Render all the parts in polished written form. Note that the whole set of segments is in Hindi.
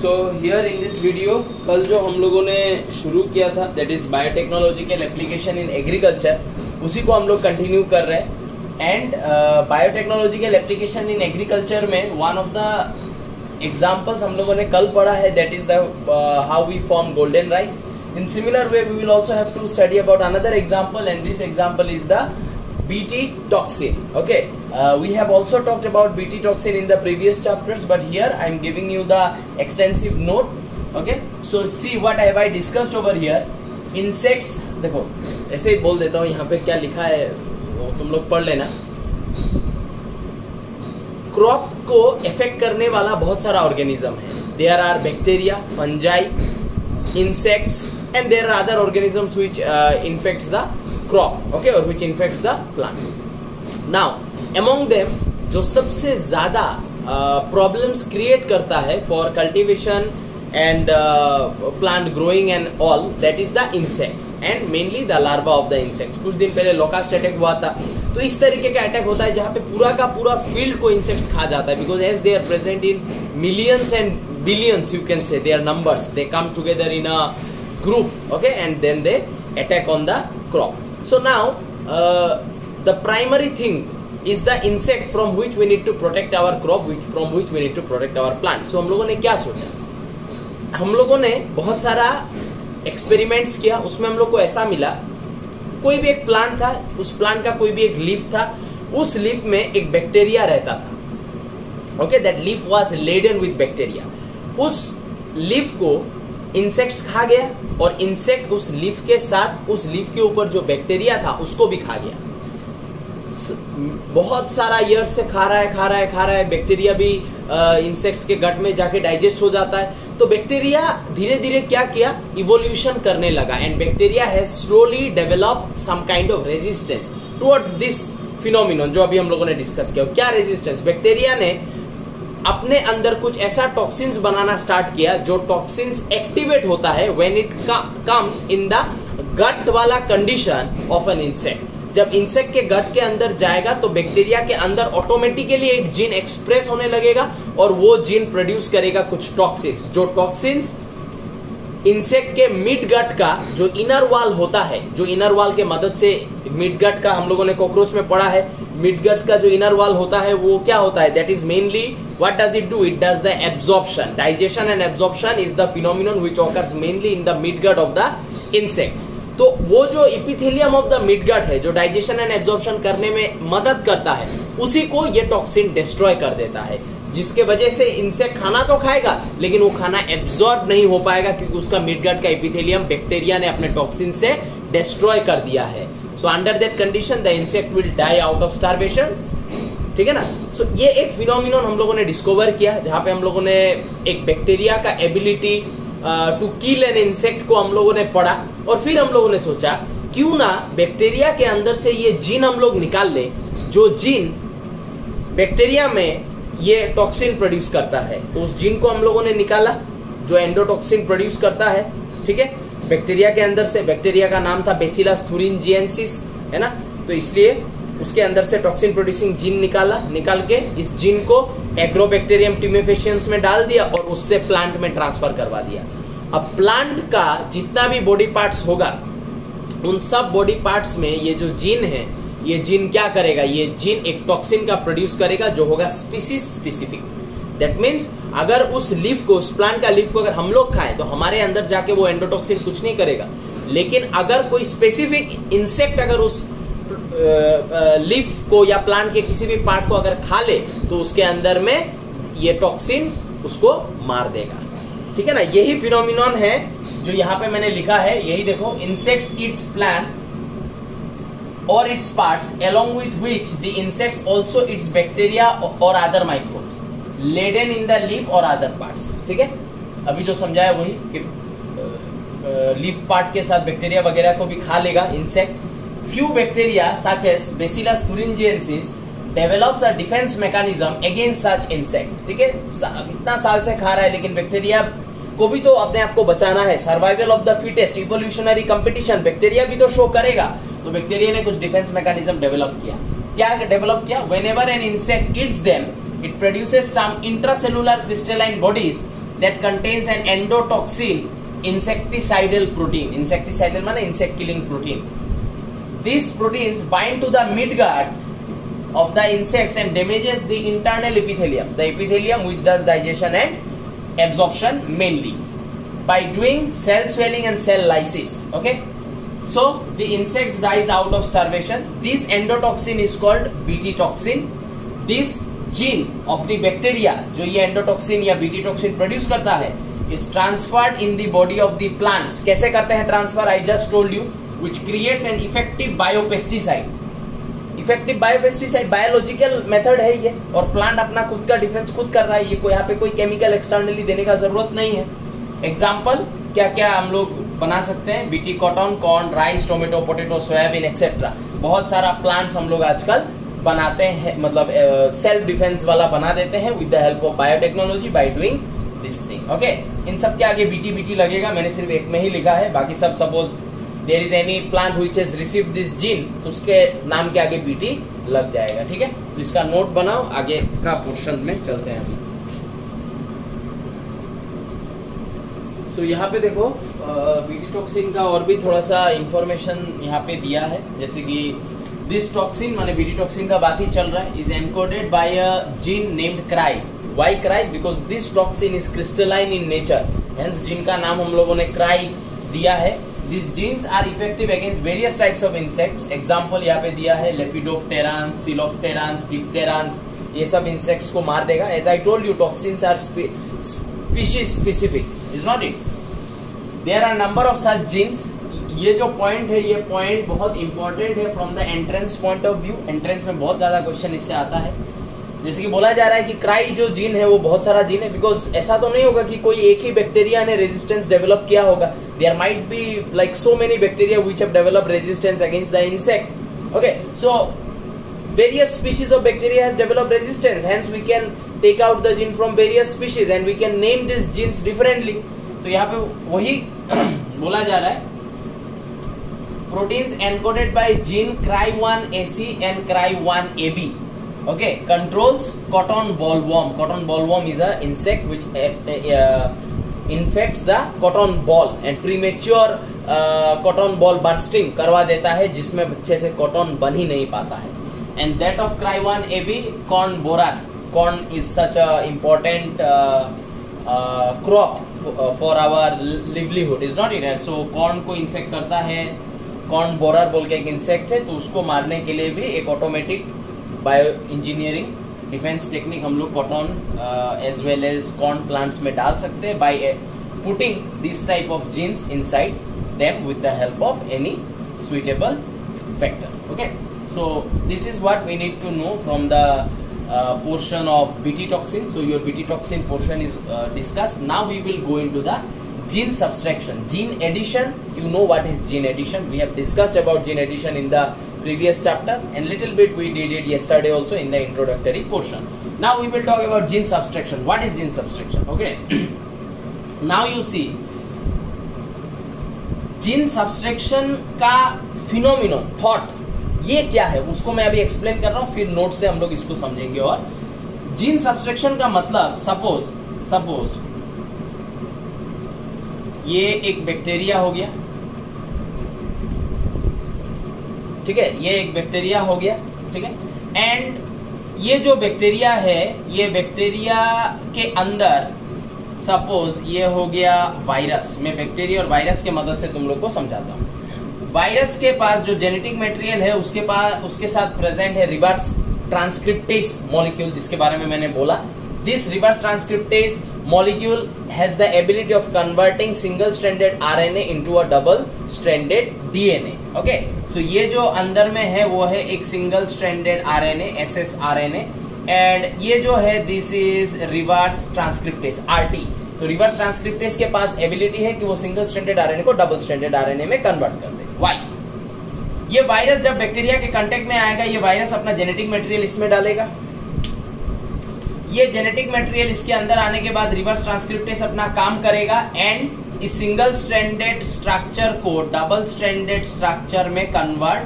So here in this video कल जो हम लोगों ने शुरू किया था that is biotechnological application in agriculture, उसी को हम लोग कंटिन्यू कर रहे हैं। And biotechnological application in agriculture में वन ऑफ द एग्जाम्पल्स हम लोगों ने कल पढ़ा है that is the how we form golden rice. In similar way, we will also have to study about another example, and this example is the Bt toxin. Okay, we have also talked about Bt toxin in the previous chapters, but here I am giving you the extensive note. Okay, so see what have I discussed over here. Insects, देखो ऐसे ही बोल देता हूँ, यहाँ पे क्या लिखा है वो तुम लोग पढ़ लेना। क्रॉप को इफेक्ट करने वाला बहुत सारा ऑर्गेनिज्म है। There are bacteria, fungi, insects, and there are other organisms which infects the crop, okay, or which infects the plant. Now among them जो सबसे ज्यादा problems create करता है for cultivation and plant growing and all, that is the insects and mainly the larva of the insects. कुछ दिन पहले locust attack हुआ था, तो इस तरीके का अटैक होता है जहाँ पे पूरा का पूरा फील्ड को इंसेक्ट्स खा जाता है, because as they are present in millions and billions, you can say their numbers, they come together in a group, okay, and then they attack on the crop. So now the primary thing is the insect from which we need to protect our crop, from which we need to protect our plant. So हम लोगों ने क्या सोचा, हम लोगों ने बहुत सारा एक्सपेरिमेंट्स किया, उसमें हम लोग को ऐसा मिला कोई भी एक प्लांट था, उस प्लांट का कोई भी एक लीफ था, उस लीफ में एक बैक्टीरिया रहता था, okay, that leaf was laden with bacteria. उस लीफ को इंसेक्ट्स खा गया और इंसेक्ट उस लीफ के साथ उस लीफ के ऊपर जो बैक्टीरिया था उसको भी खा गया। बहुत सारा ईयर्स से खा रहा है, बैक्टीरिया भी इंसेक्ट्स के गट में जाके डाइजेस्ट हो जाता है। तो बैक्टीरिया धीरे धीरे क्या किया, इवोल्यूशन करने लगा, and bacteria has slowly develop some kind of resistance towards this phenomenon जो अभी हम लोगों ने डिस्कस किया। क्या रेजिस्टेंस, बैक्टीरिया ने अपने अंदर कुछ ऐसा टॉक्सिन्स बनाना स्टार्ट किया जो टॉक्सिन्स एक्टिवेट होता है when it comes in the gut वाला कंडीशन ऑफ एन इंसेक्ट। जब इंसेक्ट के गट के अंदर जाएगा तो बैक्टीरिया के अंदर ऑटोमेटिकली एक जीन एक्सप्रेस होने लगेगा और वो जीन प्रोड्यूस करेगा कुछ टॉक्सिन्स। जो टॉक्सिन्स इंसेक्ट के मिड गट का जो इनर वॉल होता है, जो इनर वॉल के मदद से मिड गट का हम लोगों ने कॉकरोच में पढ़ा है, मिड गट का जो इनर वॉल होता है वो क्या होता है, that is mainly what does it do, it does the absorption, digestion and absorption is the phenomenon which occurs mainly in the mid gut of the insects. तो वो जो epithelium of the mid gut है जो डाइजेशन एंड एब्जॉर्प्शन करने में मदद करता है, उसी को ये टॉक्सिन डिस्ट्रॉय कर देता है, जिसके वजह से इंसेक्ट खाना तो खाएगा लेकिन वो खाना एब्जॉर्ब नहीं हो पाएगा क्योंकि उसका मिड गट का इपिथेलियम बैक्टीरिया ने अपने टॉक्सिन से डिस्ट्रॉय कर दिया है। So under that condition the insect will die out of starvation, ठीक है ना। सो ये एक फिनोमिनन हम लोगों ने डिस्कवर किया जहां पे हम लोगों ने एक बैक्टीरिया का ability to kill an insect को हम लोगों ने पढ़ा, और फिर हम लोगों ने सोचा क्यों ना बैक्टीरिया के अंदर से ये जीन हम लोग निकाल लें जो जीन बैक्टीरिया में ये टॉक्सिन प्रोड्यूस करता है। तो उस जीन को हम लोगों ने निकाला जो एंडोटॉक्सिन प्रोड्यूस करता है, ठीक है, बैक्टीरिया के अंदर से। बैक्टीरिया का नाम था बेसिलस thuringiensis, है ना, तो इसलिए उसके अंदर से टॉक्सिन प्रोड्यूसिंग जीन निकाल के इस जीन को एग्रोबैक्टीरियम ट्यूमेफेशियंस में डाल दिया और उससे प्लांट में ट्रांसफर करवा दिया। अब प्लांट का जितना भी बॉडी पार्ट्स होगा उन सब बॉडी पार्ट्स में ये जो जीन है, ये जीन क्या करेगा, ये जीन एक टॉक्सिन का प्रोड्यूस करेगा जो होगा स्पीसीज स्पेसिफिक। दैट मीन्स अगर उस लीफ को, उस प्लांट का लीफ को अगर हम लोग खाएं तो हमारे अंदर जाके वो एंडोटॉक्सिन कुछ नहीं करेगा, लेकिन अगर कोई स्पेसिफिक इंसेक्ट अगर उस लीफ को या प्लांट के किसी भी पार्ट को अगर खा ले तो उसके अंदर में ये टॉक्सिन उसको मार देगा, ठीक है ना। यही फिनोमिनन है जो यहाँ पे मैंने लिखा है, यही देखो, insects Yeats plant or its parts along with which the insects also eats bacteria or other microbes laden in the leaf or other parts, ठीक है। अभी जो समझाया वही कि लीफ पार्ट के साथ बैक्टीरिया वगैरह को भी खा लेगा insect. Few bacteria such as Bacillus thuringiensis develops a defense mechanism against such insect, ठीक है। इतना साल से खा रहा है लेकिन बैक्टीरिया को भी तो अपने आप को बचाना है, survival of the fittest, evolutionary competition, bacteria भी तो शो करेगा। तो बैक्टीरिया ने कुछ डिफेंस मैकेनिज्म डेवलप किया। क्या डेवलप किया, whenever an insect eats them it produces some intracellular crystalline bodies that contains an endotoxin insecticidal protein. Insecticidal माने insect killing protein. These proteins bind to the midgut of the insects and damages the internal epithelium, the epithelium which does digestion and absorption mainly by doing cell swelling and cell lysis. Okay, so the insects dies out of starvation. This endotoxin is called Bt toxin. This gene of the bacteria जो ये endotoxin या Bt toxin produce करता है is transferred in the body of the plants. कैसे करते हैं transfer? I just told you, which creates an effective biopesticide. Effective biopesticide biological method है ये, और प्लांट अपना खुद का डिफेंस खुद कर रहा है। ये कोई यहाँ पे कोई केमिकल एक्सटर्नली देने का जरूरत नहीं है। एग्जाम्पल क्या क्या हम लोग बना सकते हैं? BT cotton, corn, rice, tomato, potato, soybean etcetera. बहुत सारा प्लांट्स हम लोग आजकल बनाते हैं, मतलब सेल्फ डिफेंस वाला बना देते हैं with the help of biotechnology by doing this thing. Okay, इन सब के आगे बीटी बीटी लगेगा, मैंने सिर्फ एक में ही लिखा है, बाकी सब suppose there is any plant which has received this gene तो उसके नाम के आगे बीटी लग जाएगा। ठीक है, तो इसका नोट बनाओ, आगे का पोर्शन में चलते हैं। तो यहाँ पे देखो बीटी टॉक्सिन का और भी थोड़ा सा इंफॉर्मेशन यहाँ पे दिया है, जैसे कि दिस टॉक्सिन माने बीटी टॉक्सिन का बात ही चल रहा है, is encoded bye a gene named cry. Why cry? Because this toxin is crystalline in nature, hence gene का नाम हम लोगों ने क्राई दिया है। These genes are effective against various types of insects. Example यहाँ पे दिया है Lepidopterans, Coleopterans, Dipterans, ये सब insects को मार देगा। As I told you, toxins are species specific, is not it? There are number of such genes. ये जो point है, ये point बहुत important है from the entrance point of view. Entrance में बहुत ज़्यादा question इससे आता है। जैसे कि बोला जा रहा है कि क्राई जो जीन है वो बहुत सारा जीन है, बिकॉज ऐसा तो नहीं होगा कि कोई एक ही बैक्टीरिया ने रेजिस्टेंस डेवलप किया होगा। There might be like so many bacteria which have developed resistance against the insect. Okay, so various species of bacteria has developed resistance, hence we can take out the gene from various species and we can name this genes differently. तो यहाँ पे वही बोला जा रहा है, proteins encoded by gene CRY1AC and CRY1AB okay controls cotton bollworm. Cotton bollworm is a insect which infects the cotton ball and premature cotton ball bursting करवा देता है, जिसमें अच्छे से कॉटन बन ही नहीं पाता है। and that of CRY1AB, corn borer. Corn is such a important crop for our livelihood, is not it? so corn को इन्फेक्ट करता है, कॉर्न बोरर बोल के एक इंसेक्ट है, तो उसको मारने के लिए भी एक automatic bio engineering defence technique हम लोग cotton as well as corn plants में डाल सकते हैं by putting this type of genes inside them with the help of any suitable factor. Okay, so this is what we need to know from the portion of Bt toxin. So your Bt toxin portion is discussed. Now we will go into the gene subtraction, gene addition. You know what is gene addition? We have discussed about gene addition in the previous chapter, and little bit we did it yesterday also in the introductory portion. Now we will talk about gene subtraction. What is gene subtraction? Okay. Now you see gene subtraction का phenomenon, thought, ये क्या है उसको मैं अभी एक्सप्लेन कर रहा हूँ, फिर नोट से हम लोग इसको समझेंगे। और जीन सब्सट्रैक्शन का मतलब सपोज ये एक बैक्टीरिया हो गया, ठीक है, ये एक बैक्टीरिया हो गया, ठीक है, एंड ये जो बैक्टीरिया है, ये बैक्टीरिया के अंदर सपोज ये हो गया वायरस। मैं बैक्टीरिया और वायरस के मदद से तुम लोग को समझाता हूँ। वायरस के पास जो जेनेटिक मटेरियल है उसके साथ प्रेजेंट है रिवर्स ट्रांसक्रिप्टेस मॉलिक्यूल, जिसके बारे में मैंने बोला। This reverse transcriptase molecule has the ability of converting single stranded RNA into a double stranded DNA. Okay, so ये जो अंदर में है वो है एक single stranded RNA, ssRNA, and ये जो है this is reverse transcriptase, RT. तो रिवर्स ट्रांसक्रिप्टेस के पास एबिलिटी है कि वो सिंगल स्ट्रैंडेड आरएनए को डबल स्ट्रैंडेड आरएनए में कन्वर्ट कर दे। व्हाई? ये वायरस जब बैक्टीरिया के कांटेक्ट में आएगा, ये वायरस अपना जेनेटिक मटेरियल इसमें डालेगा। ये जेनेटिक मटेरियल इसके अंदर आने के बाद रिवर्स ट्रांसक्रिप्टेस अपना काम करेगा एंड इस सिंगल स्ट्रैंडेड स्ट्रक्चर को डबल स्ट्रैंडेड स्ट्रक्चर में कन्वर्ट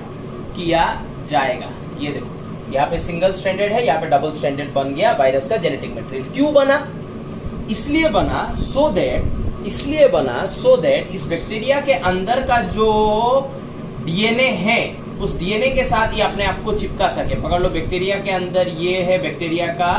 किया जाएगा। ये देखो यहाँ पे सिंगल स्ट्रैंडेड है, यहाँ पे डबल स्ट्रैंडेड बन गया वायरस का जेनेटिक मटेरियल। क्यों बना? इसलिए बना सो दैट इस बैक्टीरिया के अंदर का जो डीएनए है उस डीएनए के साथ ये अपने आप को चिपका सके। पकड़ लो, बैक्टीरिया के अंदर ये है बैक्टीरिया का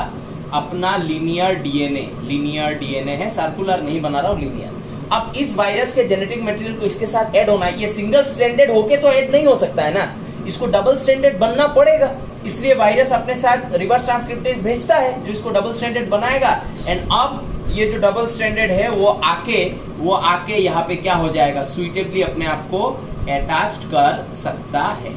अपना लीनियर डीएनए है, सर्कुलर नहीं बना रहा हूं, लीनियर। अब इस वायरस के जेनेटिक मटेरियल को इसके साथ ऐड होना है। ये सिंगल स्ट्रैंडेड होके तो ऐड नहीं हो सकता है ना, इसको डबल स्ट्रैंडेड बनना पड़ेगा। इसलिए वायरस अपने साथ रिवर्स ट्रांसक्रिप्टेज भेजता है जो इसको डबल स्ट्रैंडेड बनाएगा। एंड अब ये जो डबल स्ट्रैंडेड है वो आके यहाँ पे क्या हो जाएगा, सुइटेबली अपने आप को अटैच कर सकता है।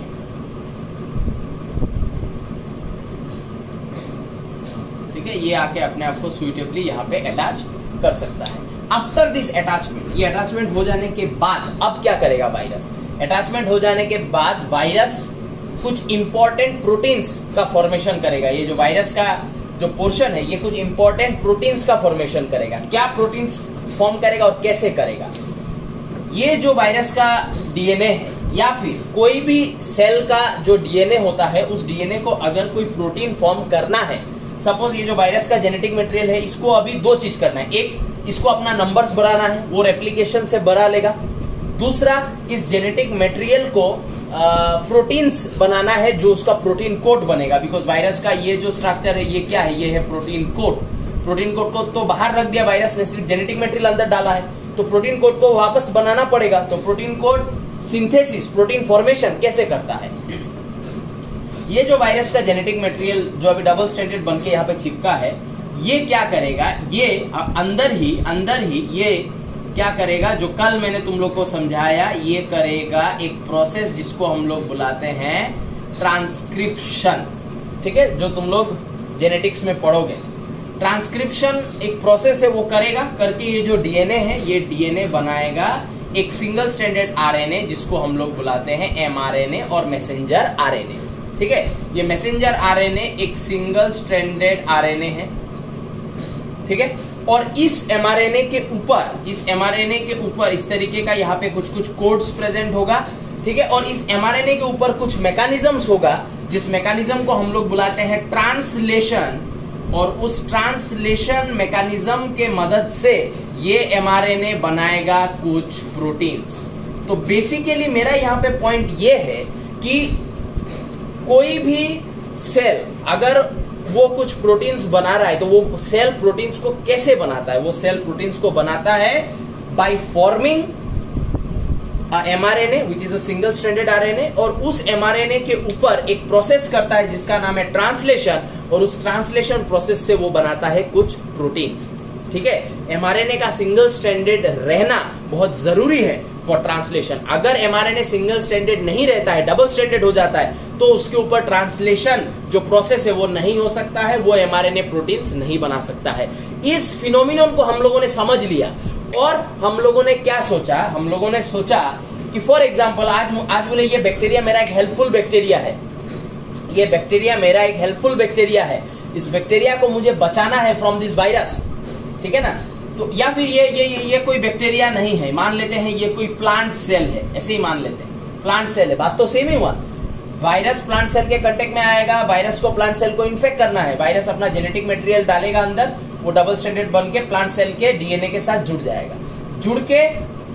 ठीक है, ये आके अपने आप को सुइटेबली यहाँ पे अटैच कर सकता है। आफ्टर दिस अटैचमेंट, ये अटैचमेंट हो जाने के बाद अब क्या करेगा वायरस? अटैचमेंट हो जाने के बाद वायरस कुछ इंपॉर्टेंट प्रोटीन्स का फॉर्मेशन करेगा। ये जो वायरस का जो पोर्शन है ये कुछ इंपॉर्टेंट प्रोटीन्स का फॉर्मेशन करेगा। क्या प्रोटीन्स फॉर्म करेगा और कैसे करेगा? ये जो वायरस का डीएनए है या फिर कोई भी सेल का जो डीएनए होता है उस डीएनए को अगर कोई प्रोटीन फॉर्म करना है, सपोज ये जो वायरस का जेनेटिक मटेरियल है इसको अभी दो चीज करना है। एक, इसको अपना नंबर्स बढ़ाना है, वो रेप्लिकेशन से बढ़ा लेगा। दूसरा, इस जेनेटिक मटेरियल को प्रोटीन्स बनाना है जो उसका प्रोटीन कोड बनेगा। बिकॉज वायरस का ये जो स्ट्रक्चर है ये क्या है, ये है प्रोटीन कोड। प्रोटीन कोड को तो बाहर रख दिया वायरस ने, सिर्फ जेनेटिक मटेरियल अंदर डाला है, तो प्रोटीन कोड को वापस बनाना पड़ेगा। तो protein code synthesis, protein formation कैसे करता है? ये जो वायरस का जेनेटिक मटेरियल जो अभी डबल स्ट्रैंडेड बन के यहाँ पे चिपका है, ये क्या करेगा, ये अंदर ही ये क्या करेगा, जो कल मैंने तुम लोग को समझाया, ये करेगा एक प्रोसेस जिसको हम लोग बुलाते हैं ट्रांसक्रिप्शन। ठीक है, जो तुम लोग जेनेटिक्स में पढ़ोगे। ट्रांसक्रिप्शन एक प्रोसेस है, वो करेगा, करके ये जो डीएनए है ये डीएनए बनाएगा एक सिंगल स्ट्रैंडेड आरएनए जिसको हम लोग बुलाते हैं एमआरएनए और मैसेंजर आरएनए। ठीक है, ये मैसेंजर आरएनए एक सिंगल स्ट्रैंडेड आरएनए है। ठीक है, और इस एमआरएनए के ऊपर इस तरीके का यहाँ पे कुछ कोड्स प्रेजेंट होगा। ठीक है, और इस एमआरएनए के ऊपर कुछ मैकेनिज्म्स होगा जिस मैकेनिज्म को हम लोग बुलाते हैं ट्रांसलेशन, और उस ट्रांसलेशन मैकेनिज्म के मदद से ये एमआरएनए बनाएगा कुछ प्रोटीन्स। तो बेसिकली मेरा यहाँ पे पॉइंट ये है कि कोई भी सेल अगर वो कुछ प्रोटीन्स बना रहा है तो वो सेल प्रोटीन्स को कैसे बनाता है? वो सेल प्रोटीन्स को बनाता है by forming mRNA which is a single stranded RNA, और उस एमआरएनए के ऊपर एक प्रोसेस करता है जिसका नाम है ट्रांसलेशन, और उस ट्रांसलेशन प्रोसेस से वो बनाता है कुछ प्रोटीन्स। ठीक है, एमआरएनए का सिंगल स्ट्रैंडेड रहना बहुत जरूरी है फॉर ट्रांसलेशन। अगर एमआरएनए सिंगल स्ट्रैंडेड नहीं रहता है, डबल स्ट्रैंडेड हो जाता है, तो उसके ऊपर ट्रांसलेशन जो प्रोसेस है वो नहीं हो सकता है, वो एमआरएनए प्रोटीन्स नहीं बना सकता है। इस फिनोमिनन को हम लोगों ने समझ लिया, और हम लोगों ने क्या सोचा, हम लोगों ने सोचा कि फॉर एग्जांपल आज बोले ये बैक्टीरिया मेरा एक हेल्पफुल बैक्टीरिया है, ये बैक्टीरिया मेरा एक हेल्पफुल बैक्टीरिया है, इस बैक्टीरिया को मुझे बचाना है फ्रॉम दिस वायरस। ठीक है ना, तो या फिर ये कोई बैक्टीरिया नहीं है, मान लेते हैं ये कोई प्लांट सेल है, ऐसे ही मान लेते हैं प्लांट सेल है, बात तो सेम ही हुआ। वायरस प्लांट सेल के कांटेक्ट में आएगा, वायरस को प्लांट सेल को इन्फेक्ट करना है, वायरस अपना जेनेटिक मटेरियल डालेगा अंदर, वो डबल स्ट्रैंडेड बन के प्लांट सेल के डीएनए के साथ जुड़ जाएगा। जुड़ के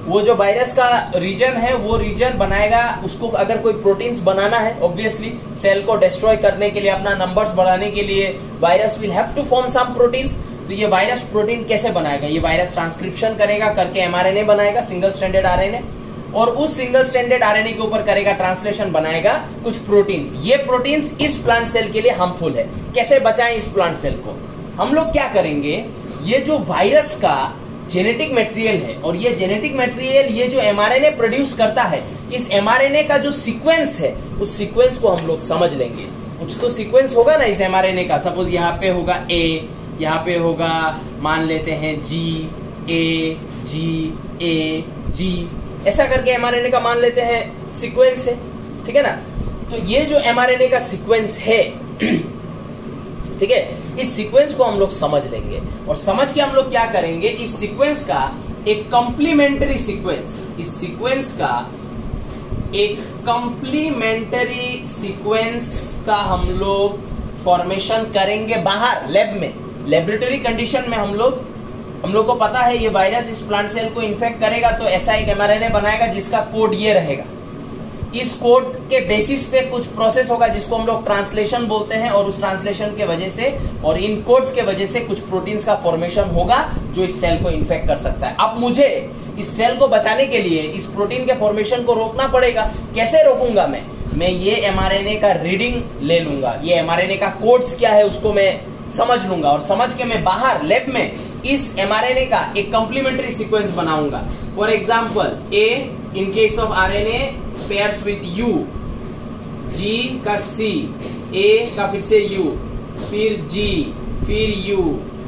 वो जो वायरस का रीजन है वो रीजन बनाएगा, उसको अगर कोई प्रोटीन्स बनाना है, ऑब्वियसली सेल को डिस्ट्रॉय करने के लिए, अपना नंबर्स बढ़ाने के लिए virus will have to form some proteins. तो ये वायरस प्रोटीन कैसे बनाएगा? ये वायरस ट्रांसक्रिप्शन करेगा, करके एमआरएनए बनाएगा, सिंगल स्ट्रैंडेड आरएनए, और उस सिंगल स्ट्रैंडेड आरएनए के ऊपर करेगा ट्रांसलेशन, बनाएगा कुछ प्रोटीन्स। ये प्रोटीन्स इस प्लांट सेल के लिए हार्मफुल है। कैसे बचाएं इस प्लांट सेल को? हम लोग क्या करेंगे, ये जो वायरस का जेनेटिक मटेरियल है और ये जेनेटिक मटेरियल ये जो एमआरएनए प्रोड्यूस करता है, इस एमआरएनए का जो सीक्वेंस है उस सीक्वेंस को हम लोग समझ लेंगे। कुछ तो सीक्वेंस होगा ना इस एमआरएनए का, सपोज यहाँ पे होगा ए, यहाँ पे होगा मान लेते हैं जी, ए जी, ए जी, ऐसा करके एमआरएनए का मान लेते हैं सीक्वेंस है। ठीक है ना, तो ये जो एमआरएनए का सीक्वेंस है, ठीक है, इस सीक्वेंस को हम लोग समझ लेंगे, और समझ के हम लोग क्या करेंगे, इस सीक्वेंस का एक कंप्लीमेंट्री सीक्वेंस, इस सीक्वेंस का एक कंप्लीमेंट्री सीक्वेंस का हम लोग फॉर्मेशन करेंगे बाहर लैब में, लेबोरेटरी कंडीशन में हम लोग हम लोग को पता है ये वायरस इस प्लांट सेल को इन्फेक्ट करेगा तो ऐसा एक mRNA बनाएगा जिसका कोड ये रहेगा। इस कोड के बेसिस पे कुछ प्रोसेस होगा जिसको हम लोग ट्रांसलेशन बोलते हैं, और उस ट्रांसलेशन के वजह से और इन कोड्स के वजह से कुछ प्रोटीन्स का फॉर्मेशन होगा जो इस सेल को इन्फेक्ट कर सकता है। अब मुझे इस सेल को बचाने के लिए इस प्रोटीन के फॉर्मेशन को रोकना पड़ेगा। कैसे रोकूंगा मैं ये mRNA का रीडिंग ले लूंगा, ये mRNA का कोड्स क्या है उसको मैं समझ लूंगा, और समझ के मैं बाहर लैब में इस mRNA का एक कंप्लीमेंट्री सीक्वेंस बनाऊंगा। For example A in case of RNA pairs with U, G का C, A का फिर से U, फिर G, फिर U,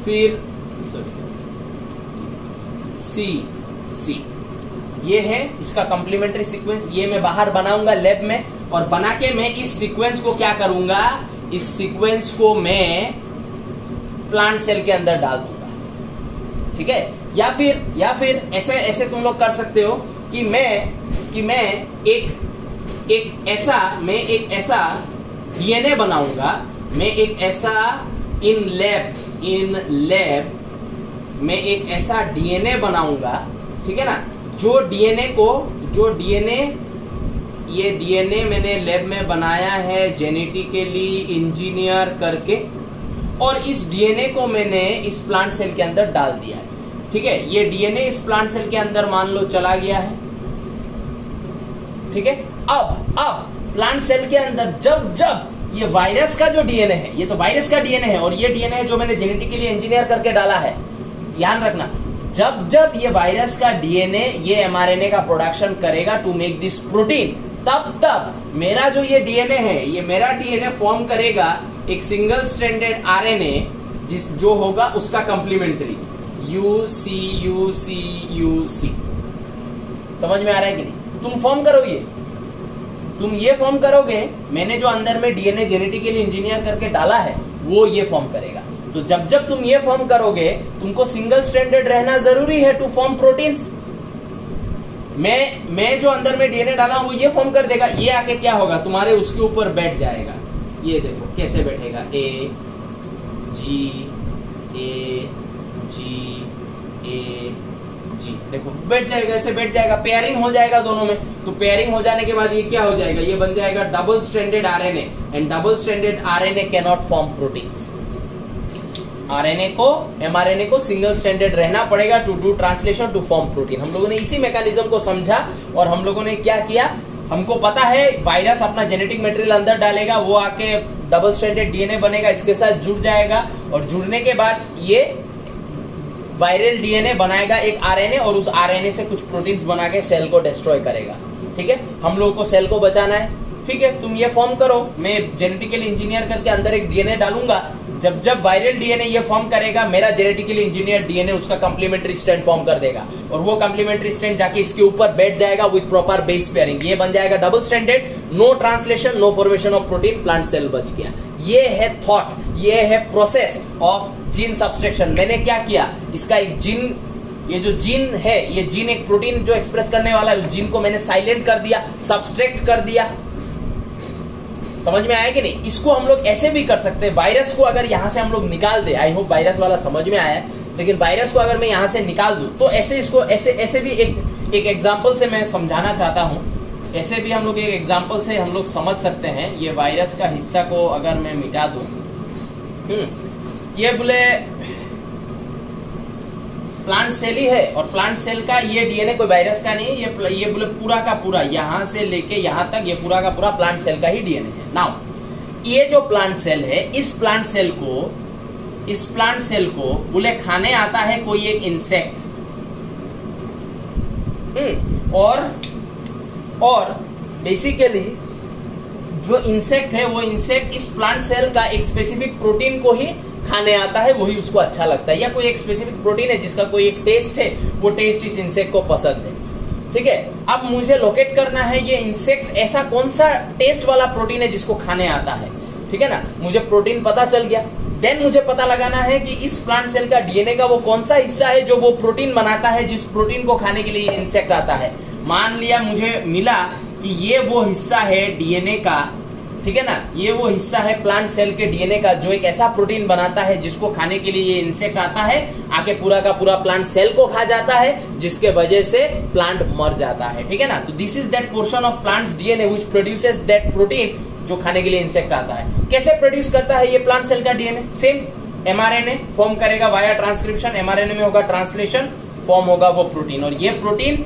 फिर C। ये है इसका कंप्लीमेंट्री सीक्वेंस। ये मैं बाहर बनाऊंगा लैब में, और बना के मैं इस सीक्वेंस को क्या करूंगा, इस सीक्वेंस को मैं प्लांट सेल के अंदर डाल दूंगा। ठीक है, या फिर ऐसे तुम लोग कर सकते हो कि मैं एक ऐसा डीएनए बनाऊंगा, मैं एक ऐसा इन लैब में एक ऐसा डीएनए बनाऊंगा, ठीक है ना, जो डीएनए मैंने लैब में बनाया है जेनेटिकली इंजीनियर करके, और इस डीएनए को मैंने इस प्लांट सेल के अंदर डाल दिया है। ठीक है, ये डीएनए इस प्लांट सेल के अंदर मान लो चला गया है। ठीक है, अब प्लांट सेल के अंदर जब ये वायरस का जो डीएनए है, ये तो वायरस का डीएनए है, और ये डीएनए है जो मैंने जेनेटिकली इंजीनियर करके डाला है। ध्यान रखना, जब ये वायरस का डीएनए ये mRNA का प्रोडक्शन करेगा टू मेक दिस प्रोटीन, तब मेरा जो ये डीएनए है, ये मेरा डीएनए फॉर्म करेगा एक सिंगल स्ट्रैंडेड आरएनए जो होगा उसका कंप्लीमेंट्री UC। समझ में आ रहा है कि नहीं? तुम फॉर्म करो, तुम ये फॉर्म करोगे, मैंने जो अंदर में डीएनए जेनेटिकली इंजीनियर करके डाला है वो ये फॉर्म करेगा। तो जब तुम ये फॉर्म करोगे, तुमको सिंगल स्ट्रैंडेड रहना जरूरी है टू फॉर्म प्रोटीन्स। मैं जो अंदर में डीएनए डाला हूं वो ये फॉर्म कर देगा। ये आके क्या होगा, तुम्हारे उसके ऊपर बैठ जाएगा। ये देखो कैसे बैठेगा, A G, देखो बैठ जाएगा, ऐसे बैठ जाएगा, पेयरिंग हो जाएगा दोनों में। तो पेयरिंग हो जाने के बाद ये क्या हो जाएगा, ये बन जाएगा double stranded RNA, and double stranded RNA can not form proteins. mRNA को सिंगल स्ट्रैंडेड रहना पड़ेगा to do translation to form protein. हम लोगों ने इसी मैकेनिज्म को समझा, और हम लोगों ने क्या किया, हमको पता है वायरस अपना जेनेटिक मटेरियल अंदर डालेगा, वो आके डबल स्ट्रैंडेड डीएनए बनेगा, इसके साथ जुड़ जाएगा, और जुड़ने के बाद ये वायरल डीएनए बनाएगा एक आरएनए, और उस आरएनए से कुछ प्रोटीन्स बना के सेल को डिस्ट्रॉय करेगा। ठीक है, हम लोगों को सेल को बचाना है। ठीक है, तुम ये फॉर्म करो, मैं जेनेटिकली इंजीनियर करके अंदर एक डीएनए डालूंगा। जब वायरल डीएनए ये फॉर्म करेगा, मेरा जेनेटिकली इंजीनियर डीएनए उसका कंप्लीमेंट्री स्ट्रैंड फॉर्म कर देगा, और वो कंप्लीमेंट्री स्ट्रैंड जाके इसके ऊपर बैठ जाएगा विद प्रॉपर बेस पेयरिंग। ये बन जाएगा double stranded, no translation, no formation of protein, plant cell बच गया। ये है थॉट, ये है प्रोसेस ऑफ जीन सब्सट्रैक्शन। मैंने क्या किया, इसका एक जीन, ये जो जीन है, ये जीन एक प्रोटीन जो एक्सप्रेस करने वाला है, उस जीन को मैंने साइलेंट कर दिया, सब्सट्रैक्ट कर दिया। समझ में आया कि नहीं? इसको हम लोग ऐसे भी कर सकते हैं, वायरस को अगर यहां से हम लोग निकाल दे, आई होप वायरस वाला समझ में आया, लेकिन वायरस को अगर मैं यहां से निकाल दूं तो ऐसे इसको ऐसे भी एक एग्जांपल से मैं समझाना चाहता हूं। ऐसे भी हम लोग एक एग्जांपल से हम लोग समझ सकते हैं। ये वायरस का हिस्सा को अगर मैं मिटा दूं, ये बोले प्लांट सेल ही है, और प्लांट सेल का ये डीएनए कोई वायरस का नहीं है, ये बोले पूरा का पूरा यहां से लेके यहां तक ये पूरा का पूरा प्लांट सेल का ही डीएनए है। नाउ ये जो प्लांट सेल है, इस प्लांट सेल को बोले खाने आता है कोई एक इंसेक्ट, और बेसिकली जो इंसेक्ट है, वो इंसेक्ट इस प्लांट सेल का एक स्पेसिफिक प्रोटीन को ही खाने आता है, वही उसको अच्छा लगता है, या कोई एक स्पेसिफिक प्रोटीन है जिसका कोई एक टेस्ट है, वो टेस्ट इस इंसेक्ट को पसंद है। ठीक है, अब मुझे लोकेट करना है ये इंसेक्ट ऐसा कौन सा टेस्ट वाला प्रोटीन है जिसको खाने आता है। ठीक है ना, मुझे प्रोटीन पता चल गया, देन मुझे पता लगाना है कि इस प्लांट सेल का डीएनए का वो कौन सा हिस्सा है जो वो प्रोटीन बनाता है जिस प्रोटीन को खाने के लिए इंसेक्ट आता है। मान लिया मुझे मिला कि ये वो हिस्सा है डीएनए का ठीक है ना। ये वो हिस्सा है प्लांट सेल के डीएनए का जो एक ऐसा प्रोटीन बनाता है जिसको खाने के लिए ये इंसेक्ट आता है, आके पूरा का पूरा प्लांट सेल को खा जाता है, जिसके वजह से प्लांट मर जाता है, ठीक है ना। तो this is that portion of plants DNA which produces that protein जो खाने के लिए इंसेक्ट आता है। कैसे प्रोड्यूस करता है ये प्लांट सेल का डीएनए? सेम एमआरएनए फॉर्म करेगा वाया ट्रांसक्रिप्शन, एमआरएनए में होगा ट्रांसलेशन, फॉर्म होगा वो प्रोटीन, और ये प्रोटीन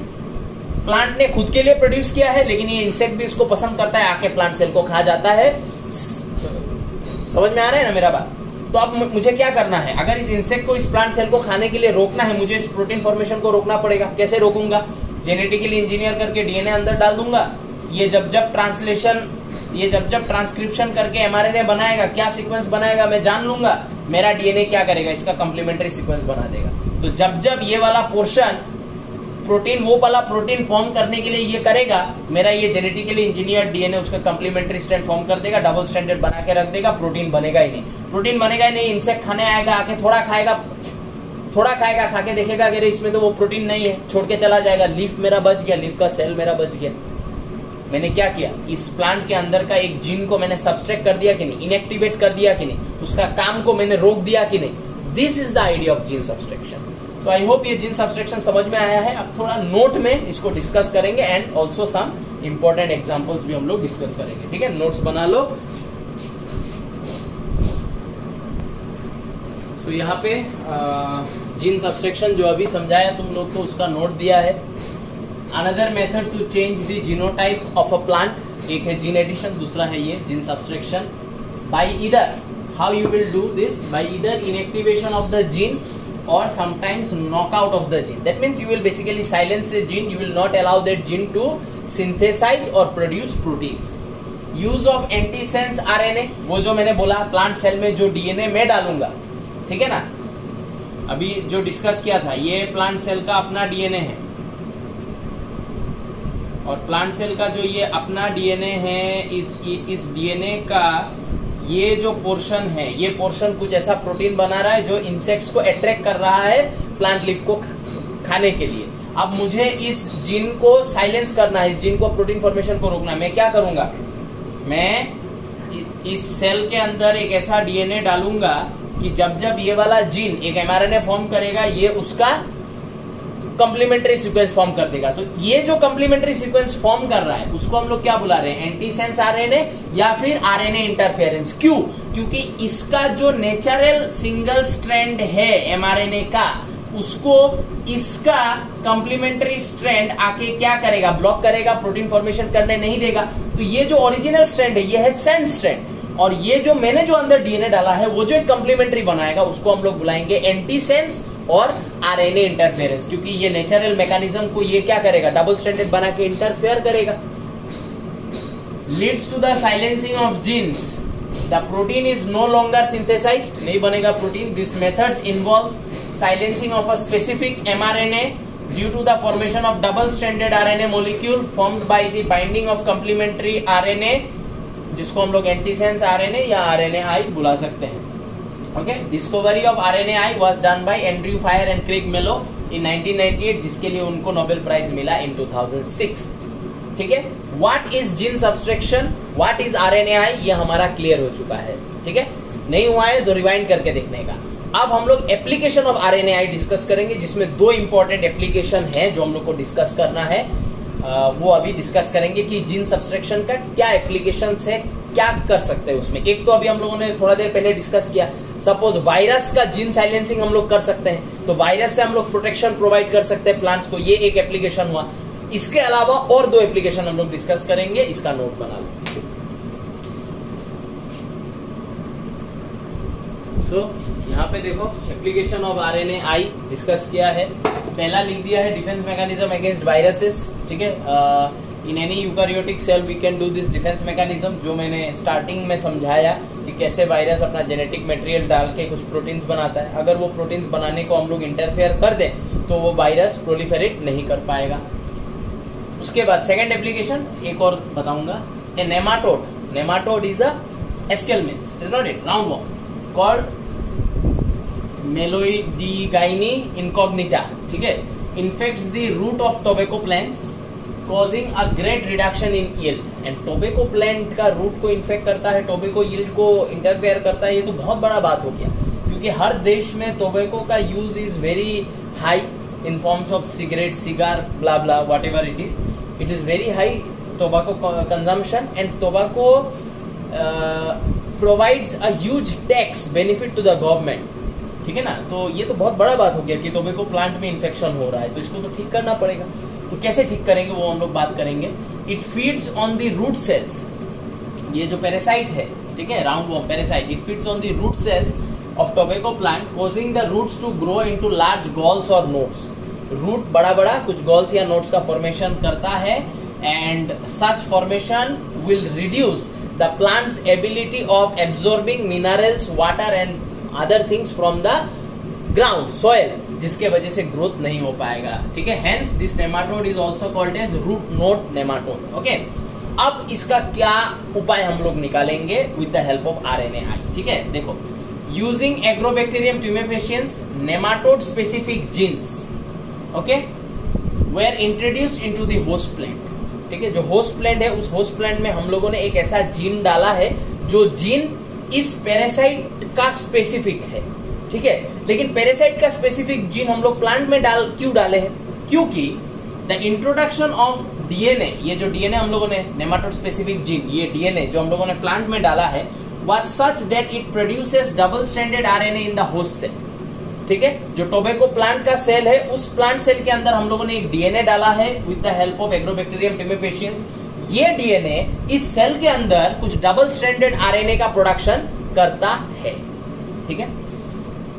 प्लांट ने खुद के लिए प्रोड्यूस किया है, लेकिन ये इंसेक्ट भी इसको पसंद करता है, आके प्लांट सेल को खा जाता है। समझ में आ रहा है ना मेरा बात? तो अब मुझे क्या करना है, अगर इस इंसेक्ट को इस प्लांट सेल को खाने के लिए रोकना है, मुझे इस प्रोटीन फॉर्मेशन को रोकना पड़ेगा। कैसे रोकूंगा? जेनेटिकली इंजीनियर करके डीएनए अंदर डाल दूंगा। ये जब जब ट्रांसक्रिप्शन करके एमआरएनए बनाएगा, क्या सीक्वेंस बनाएगा मैं जान लूंगा, मेरा डीएनए क्या करेगा, इसका कंप्लीमेंट्री सीक्वेंस बना देगा। तो जब ये वाला पोर्शन प्रोटीन, वो वाला प्रोटीन फॉर्म करने के लिए ये करेगा, मेरा ये जेनेटिकली इंजीनियर डीएनए उसका कंप्लीमेंट्री स्ट्रैंड फॉर्म कर देगा, डबल स्ट्रैंडेड बना के रख देगा, प्रोटीन बनेगा ही नहीं। प्रोटीन बनेगा ही नहीं, इंसेक्ट खाने आएगा, आके थोड़ा खाएगा, खा के देखेगा कि इसमें तो वो प्रोटीन नहीं है, छोड़ के चला जाएगा। लीफ मेरा बच गया, लीफ का सेल मेरा बच गया। मैंने क्या किया, इस प्लांट के अंदर का एक जीन को मैंने सब्सट्रैक्ट कर दिया कि नहीं, इनएक्टिवेट कर दिया कि नहीं, उसका काम को मैंने रोक दिया कि नहीं। This is the idea of gene subtraction. So I hope ये जीन सब्सट्रैक्शन समझ में आया है। अब थोड़ा नोट में इसको डिस्कस करेंगे and also some important examples भी हम लोग डिस्कस करेंगे, ठीक है। नोट्स बना लो। सो यहाँ पे जीन सब्सट्रैक्शन जो अभी समझाया तुम लोग को, उसका नोट दिया है। Another method to change the genotype of a plant, एक है जीन एडिशन, दूसरा है ये gene subtraction. By either, how you will do this, by either inactivation of the gene or sometimes knockout of the gene. That means you will basically silence the gene, you will not allow that gene to synthesize or produce proteins. Use of antisense RNA, वो जो मैंने बोला प्लांट सेल में जो डीएनए मैं डालूंगा, ठीक है ना, अभी जो डिस्कस किया था, ये प्लांट सेल का अपना डीएनए है, और प्लांट सेल का जो ये अपना डीएनए है, इस डीएनए का ये जो पोर्शन है, ये पोर्शन कुछ ऐसा प्रोटीन बना रहा है जो इंसेक्ट्स को अट्रैक्ट कर रहा है प्लांट लीफ को खाने के लिए। अब मुझे इस जीन को साइलेंस करना है, इस जीन को प्रोटीन फॉर्मेशन को रोकना है। मैं क्या करूंगा, मैं इस सेल के अंदर एक ऐसा डीएनए डालूंगा कि जब ये वाला जीन एक एमआरएनए फॉर्म करेगा, ये उसका कंप्लीमेंट्री सीक्वेंस फॉर्म कर देगा। तो ये जो कंप्लीमेंट्री सीक्वेंस फॉर्म कर रहा है उसको हम लोग क्या बुला रहे हैं, एंटीसेंस आरएनए या फिर आरएनए इंटरफेरेंस। क्यों? क्योंकि इसका जो नेचुरल सिंगल स्ट्रैंड है एमआरएनए का, उसको इसका कंप्लीमेंट्री स्ट्रैंड आके क्या करेगा, ब्लॉक करेगा, प्रोटीन फॉर्मेशन करने नहीं देगा। तो ये जो ओरिजिनल स्ट्रैंड है ये है सेंस स्ट्रैंड, और ये जो मैंने जो अंदर डीएनए डाला है वो जो एक कंप्लीमेंट्री बनाएगा उसको हम लोग बुलाएंगे एंटीसेंस और आरएनए इंटरफेरेंस, क्योंकि ये नेचुरल मैकेनिज्म को ये क्या करेगा, डबल स्ट्रैंडेड बना के इंटरफेयर करेगा। Leads to the silencing of genes, the protein is no longer synthesized, नहीं बनेगा protein. This methods involves silencing of a specific mRNA due to the formation of double stranded RNA molecule formed by the binding of complementary RNA, जिसको हम लोग एंटीसेंस आरएनए या आरएनएआई बुला सकते हैं। Okay, discovery of RNAi was done by Andrew Fire and Craig Mello in 1998, जिसके लिए उनको नोबेल प्राइज मिला in 2006, ठीक है। What is gene subtraction, what is RNAi, ये हमारा क्लियर हो चुका है, ठीक है। नहीं हुआ है तो रिवाइंड करके देखने का। अब हम लोग एप्लीकेशन ऑफ RNAi डिस्कस करेंगे, जिसमें दो इंपॉर्टेंट एप्लीकेशन है जो हम लोग को डिस्कस करना है। वो अभी डिस्कस करेंगे कि जीन सब्सट्रैक्शन का क्या एप्लीकेशंस है, क्या कर सकते हैं उसमें। एक तो अभी हम लोगों ने थोड़ा देर पहले डिस्कस किया, सपोज वायरस का जीन साइलेंसिंग हम लोग कर सकते हैं, तो वायरस से हम लोग प्रोटेक्शन प्रोवाइड कर सकते हैं प्लांट्स को, ये एक एप्लीकेशन हुआ। इसके अलावा और दो एप्लीकेशन हम लोग डिस्कस करेंगे, इसका नोट बना लो। यहाँ पे देखो एप्लीकेशन ऑफ आरएनएआई डिस्कस किया है। पहला लिख दिया है डिफेंस मैकेनिज्म अगेंस्ट वायरसेस, ठीक है। In any eukaryotic cell we can do this defence mechanism, जो मैंने स्टार्टिंग में समझाया कि कैसे वायरस अपना जेनेटिक मटेरियल डाल के कुछ प्रोटीन्स बनाता है। अगर वो प्रोटीन्स बनाने को हम लोग इंटरफेयर कर दें तो वो वायरस प्रोलिफेरेट नहीं कर पाएगा। उसके बाद सेकेंड एप्लीकेशन एक और बताऊंगा, a nematode. Nematode is a aschelminthes, is not it, round worm called Meloidogyne incognita, ठीक है। Infects the root of tobacco plants causing a great reduction in yield. And tobacco plant का रूट को इन्फेक्ट करता है, tobacco yield को इंटरफेयर करता है. ये तो बहुत बड़ा बात हो गया, क्योंकि हर देश में tobacco का use is very high in forms of cigarette, cigar, blah blah, whatever it is. It is very high tobacco consumption, and tobacco provides a huge tax benefit to the government. ठीक है ना. तो ये तो बहुत बड़ा बात हो गया कि tobacco plant में इन्फेक्शन हो रहा है, तो इसको तो ठीक करना पड़ेगा. तो कैसे ठीक करेंगे वो हम लोग बात करेंगे. It feeds on the root cells. ये जो पैरासाइट है, ठीक है, round warm parasite, it feeds on the root cells of tobacco plant, causing the roots to grow into large galls or nodes. Root बड़ा बड़ा कुछ गॉल्स या नोड्स का फॉर्मेशन करता है, and such formation will reduce the plant's ability of absorbing minerals, water and other things from the ground soil, जिसके वजह से ग्रोथ नहीं हो पाएगा. ठीक है. Hence this nematode is also called as root node nematode. Okay. अब इसका क्या उपाय हम लोग निकालेंगे with the help of RNAi. ठीक है. देखो, using Agrobacterium tumefaciens, nematode specific genes were introduced into the host plant. ठीक है. जो होस्ट प्लांट है, उस होस्ट प्लांट में हम लोगों ने एक ऐसा जीन डाला है जो जीन इस पैरासाइट का स्पेसिफिक है. ठीक है. लेकिन पैरासाइट का स्पेसिफिक जीन हम लोग प्लांट में क्यों डाले हैं? क्योंकि द इंट्रोडक्शन ऑफ डीएनए, ये जो डीएनए हम लोगों ने नेमाटोड स्पेसिफिक जीन, ये डीएनए जो हम लोगों ने प्लांट में डाला है, was such that it produces double stranded RNA in the host cell. ठीक है. जो टोबैको प्लांट का सेल है, उस प्लांट सेल के अंदर हम लोगों ने एक डीएनए डाला है with the help of Agrobacterium tumefaciens. ये डीएनए इस सेल के अंदर कुछ डबल स्ट्रैंडेड आरएनए का प्रोडक्शन करता है. ठीक है.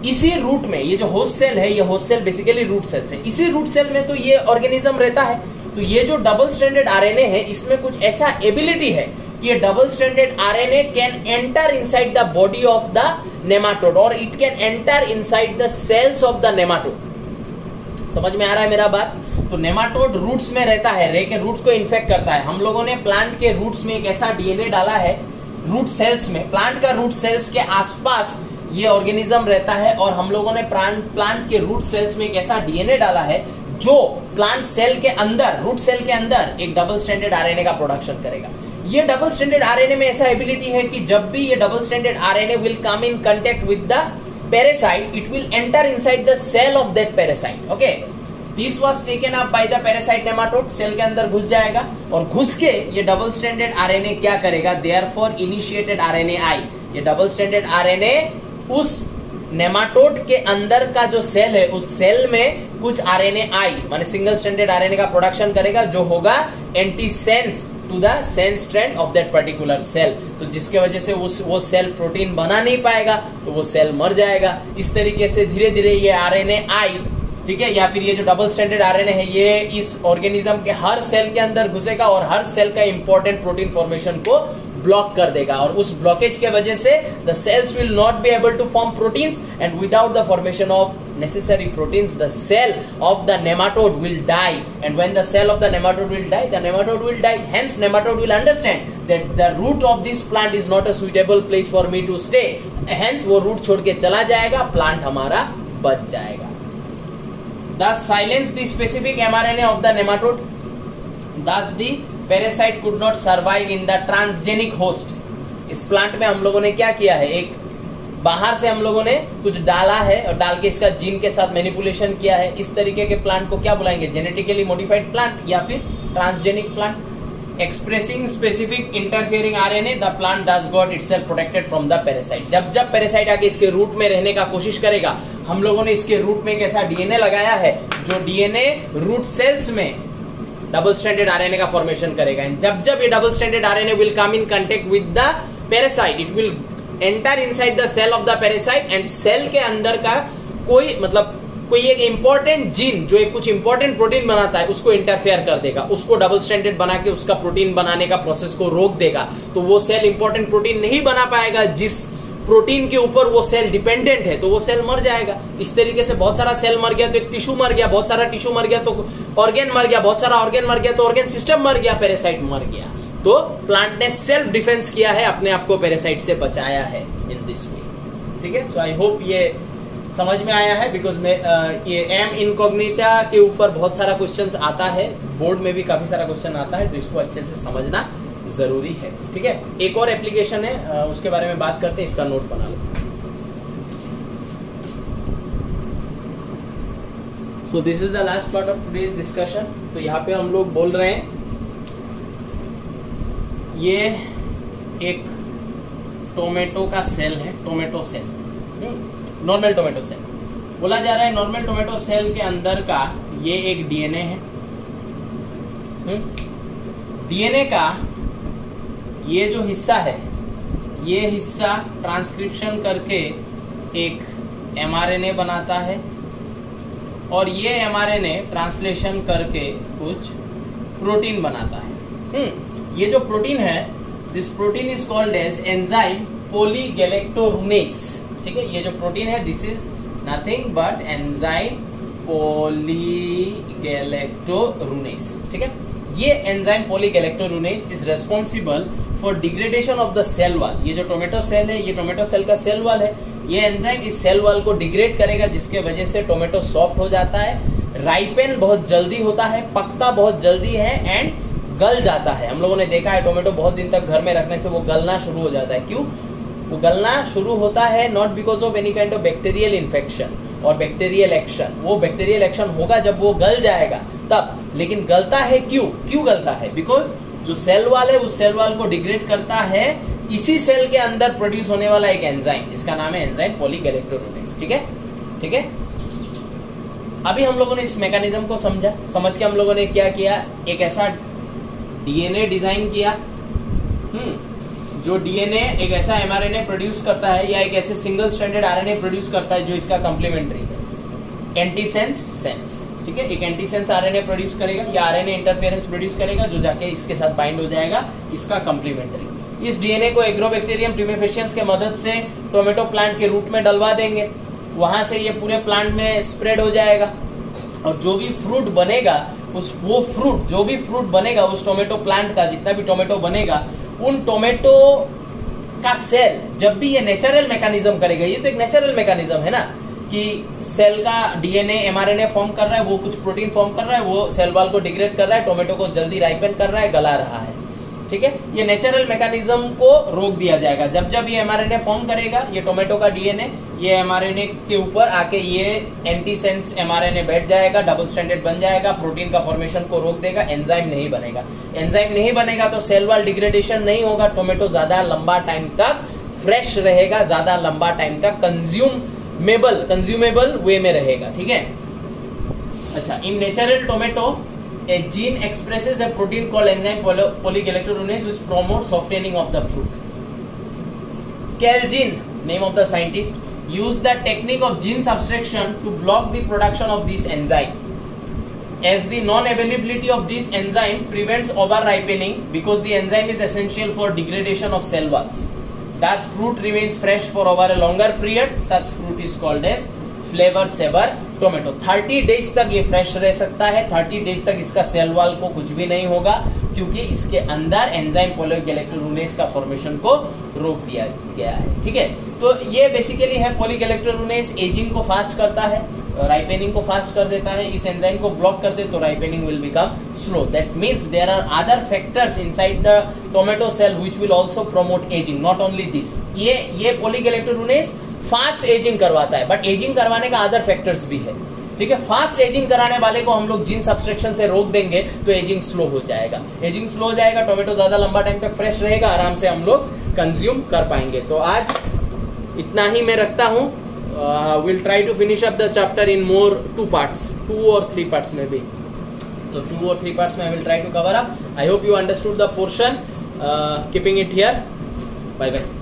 इसी रूट में, ये जो होस्ट सेल है, ये host cell basically root cell है. इसी रूट सेल में तो ये ऑर्गेनिज्म रहता है. तो ये जो डबल स्ट्रैंडेड आरएनए है, इसमें कुछ ऐसा एबिलिटी है कि ये double stranded RNA can enter inside the body of the nematode, और it can enter inside the cells of the nematode. समझ में आ रहा है मेरा बात? तो नेमाटोड रूट्स में रहता है, रह के रूट्स को इन्फेक्ट करता है. हम लोगों ने प्लांट के रूट्स में एक ऐसा डीएनए डाला है, रूट सेल्स में, प्लांट का रूट सेल्स के आसपास ये ऑर्गेनिज्म रहता है, और हम लोगों ने प्लांट के रूट सेल्स में एक ऐसा डीएनए डाला है जो प्लांट सेल के अंदर, रूट सेल के अंदर एक डबल स्ट्रैंडेड आरएनए का प्रोडक्शन करेगा. ये डबल स्ट्रैंडेड आरएनए में ऐसा एबिलिटी है कि जब भी ये double stranded RNA will come in contact with the parasite, it will enter inside the cell of that parasite. Okay. This was taken up by the parasite nematode. Cell के अंदर घुस जाएगा, और घुस के ये डबल स्ट्रैंडेड आरएनए क्या करेगा? Therefore initiated RNAi. ये डबल स्ट्रैंडेड आरएनए उस नेमाटोड के अंदर का जो सेल है, उस सेल में कुछ RNAi माने सिंगल स्ट्रैंडेड आरएनए का प्रोडक्शन करेगा, जो होगा antisense to the sense strand of that particular cell. तो जिसके वजह से वो सेल प्रोटीन बना नहीं पाएगा, तो वो सेल मर जाएगा. इस तरीके से धीरे धीरे ये RNAi, ठीक है, या फिर ये जो डबल स्ट्रैंडेड आरएनए है, ये इस ऑर्गेनिज्म के हर सेल के अंदर घुसेगा और हर सेल का इंपॉर्टेंट प्रोटीन फॉर्मेशन को ब्लॉक कर देगा. और उस ब्लॉकेज के वजह से the cells will not be able to form proteins, and without the formation of necessary proteins, the cell of the nematode will die. And when the cell of the nematode will die, the nematode will die. Hence nematode will understand that the root of this plant is not a suitable place for me to stay. Hence वो root छोड़ के चला जाएगा, plant हमारा बच जाएगा. Thus silence the specific mRNA of the nematode. Thus the parasite could not survive in the transgenic host. इस प्लांट में हम लोगों ने क्या किया है? एक बाहर से हम लोगों ने कुछ डाला है, और डाल के इसका जीन के साथ मैनिपुलेशन किया है. इस तरीके के प्लांट को क्या बुलाएंगे? जेनेटिकली मॉडिफाइड प्लांट या फिर transgenic plant. Expressing specific interfering RNA, the plant thus got itself protected from the parasite. जब पैरासाइट आके इसके रूट में रहने का कोशिश करेगा, हम लोगों ने इसके रूट में एक ऐसा डीएनए लगाया है, जो डीएनए रूट सेल्स में डबल स्ट्रैंडेड आरएनए का फॉर्मेशन करेगा. एंड जब ये double stranded RNA will come in contact with the parasite, it will enter inside the cell of the parasite, and cell के अंदर का कोई एक इंपॉर्टेंट जीन जो एक कुछ इंपॉर्टेंट प्रोटीन बनाता है, उसको इंटरफेयर कर देगा, उसको डबल स्ट्रैंडेड बना के उसका प्रोटीन बनाने का प्रोसेस को रोक देगा. तो वो सेल इंपॉर्टेंट प्रोटीन नहीं बना पाएगा जिस प्रोटीन के ऊपर वो सेल डिपेंडेंट है, तो वो सेल मर जाएगा. इस तरीके से बहुत सारा सेल मर गया तो एक टिश्यू मर गया, बहुत सारा टिश्यू मर गया तो ऑर्गेन मर गया, बहुत सारा ऑर्गेन मर गया तो ऑर्गेन सिस्टम मर गया, पैरासाइट मर गया. तो प्लांट ने सेल्फ डिफेंस किया है, अपने आप को पैरासाइट से बचाया है इन दिस वे. ठीक है. सो आई होप ये समझ में आया है? बिकॉज ये एम इनकॉग्निटा के ऊपर बहुत सारा क्वेश्चंस आता है, बोर्ड में भी काफी सारा क्वेश्चन आता है, तो इसको अच्छे से समझना जरूरी है। ठीक है, एक और एप्लीकेशन है, उसके बारे में बात करते हैं, इसका नोट बना लो। So this is the last part of today's discussion. तो यहाँ पे हम लोग बोल रहे हैं ये एक टोमेटो का सेल है, tomato cell, normal tomato cell बोला जा रहा है। नॉर्मल टोमेटो सेल के अंदर का ये एक डीएनए है। डीएनए का ये जो हिस्सा है, ये हिस्सा ट्रांसक्रिप्शन करके एक एमआरएनए बनाता है, और ये एमआरएनए ट्रांसलेशन करके कुछ प्रोटीन बनाता है। ये जो प्रोटीन है, this protein is called as enzyme polygalacturonase. ठीक है, ये जो प्रोटीन है, this is nothing but enzyme polygalacturonase. ठीक है, ये enzyme polygalacturonase is responsible for degradation of the cell wall. ये जो टोमेटो सेल है, ये टोमेटो सेल का सेल वॉल है, ये एंजाइम इस सेल वॉल को डिग्रेड करेगा, जिसके वजह से टोमेटो सॉफ्ट हो जाता है, राइपेन बहुत जल्दी होता है, पकता बहुत जल्दी है, एंड गल जाता है। हम लोगों ने देखा है टोमेटो बहुत दिन तक घर में रखने से वो गलना शुरू हो जाता है। क्यों वो गलना शुरू होता है? Not because of any kind of bacterial infection और बैक्टीरियल एक्शन। वो बैक्टीरियल एक्शन होगा जब वो गल जाएगा तब, लेकिन गलता है क्यों गलता है? बिकॉज जो सेल वॉल है, उस सेल वॉल को डिग्रेड करता है इसी सेल के अंदर प्रोड्यूस होने वाला एक एंजाइम, जिसका नाम है एंजाइम पॉलीगैलेक्टोरूनेस। ठीक है, ठीक है। अभी हम लोगों ने इस मैकेनिज्म को समझा, समझ के हम लोगों ने क्या किया, एक ऐसा डीएनए डिजाइन किया, जो डीएनए एक ऐसा एमआरएनए प्रोड्यूस करता है, या एक ऐसे सिंगल स्ट्रैंडेड आरएनए प्रोड्यूस करता है जो इसका कंप्लीमेंट्री है, एंटीसेंस सेंस। ठीक है, एक एंटीसेंस आरएनए प्रोड्यूस करेगा, या आरएनए इंटरफेरेंस प्रोड्यूस करेगा, जो जाके इसके साथ बाइंड हो जाएगा, इसका कंप्लीमेंट्री। इस डीएनए को एग्रोबैक्टीरियम ट्यूमेफेशियंस के मदद से टोमेटो प्लांट के रूट में डलवा देंगे, वहां से ये पूरे प्लांट में स्प्रेड हो जाएगा, और जो भी फ्रूट बनेगा जो भी फ्रूट बनेगा उस टोमेटो प्लांट का, जितना भी टोमेटो बनेगा, उन टोमेटो का सेल जब भी ये नेचुरल मैकेनिज्म करेगा, ये तो एक नेचुरल मैकेनिज्म है ना, कि सेल का डीएनए एमआरएनए फॉर्म कर रहा है, वो कुछ प्रोटीन फॉर्म कर रहा है, वो सेल वॉल को डिग्रेड कर रहा है, टोमेटो को जल्दी राइपन कर रहा है, गला रहा है। ठीक है, ये नेचुरल मैकेनिज्म को रोक दिया जाएगा। जब जब ये एमआरएनए फॉर्म करेगा, ये टोमेटो का डीएनए ये एमआरएनए के ऊपर आके ये एंटीसेंस एमआरएनए बैठ जाएगा, डबल स्ट्रैंडेड बन जाएगा, प्रोटीन का फॉर्मेशन को रोक देगा, एंजाइम नहीं बनेगा। एंजाइम नहीं बनेगा तो सेल वॉल डिग्रेडेशन नहीं होगा, टोमेटो ज्यादा लंबा टाइम तक फ्रेश रहेगा, ज्यादा लंबा टाइम तक कंज्यूमेबल वे में रहेगा। ठीक है, अच्छा, in natural tomato a gene expresses a protein called enzyme polyglycerolase which promotes softening of the fruit. Calgene, name of the scientist, used the technique of gene subtraction to block the production of this enzyme, as the non-availability of this enzyme prevents over-ripening because the enzyme is essential for degradation of cell walls. Thus, fruit remains fresh for over a longer period. Such fruit is called as flavour saver tomato. 30 days तक ये फ्रेश रह सकता है, 30 डेज तक इसका सेल वॉल को कुछ भी नहीं होगा, क्योंकि इसके अंदर एंजाइम पॉलीगैलेक्टोरूनेस का फॉर्मेशन को रोक दिया गया है। ठीक है, तो ये बेसिकली है पॉलीगैलेक्टोरूनेस, एजिंग को फास्ट करता है, राइपेनिंग को फास्ट कर देता है। इस एंजाइम को ब्लॉक कर दे तो ripening will become slow. That means there are other factors inside the tomato cell which will also promote ageing, not only this. ये पॉलीगैलेक्टोरूनेस फास्ट एजिंग करवाता है, बट एजिंग करवाने का अदर फैक्टर्स भी है। ठीक है, फास्ट एजिंग कराने वाले को हम लोग जीन सब्सट्रैक्शन से रोक देंगे तो एजिंग स्लो हो जाएगा। एजिंग स्लो हो जाएगा, टोमेटो ज्यादा लंबा टाइम तक फ्रेश रहेगा, आराम से हम लोग कंज्यूम कर पाएंगे। तो आज इतना ही मैं रखता हूँ। Will try to finish up the chapter in more 2 parts, 2 or 3 parts में भी। तो 2 or 3 parts में I will try to cover up. I hope you understood the portion. Keeping it here. Bye bye.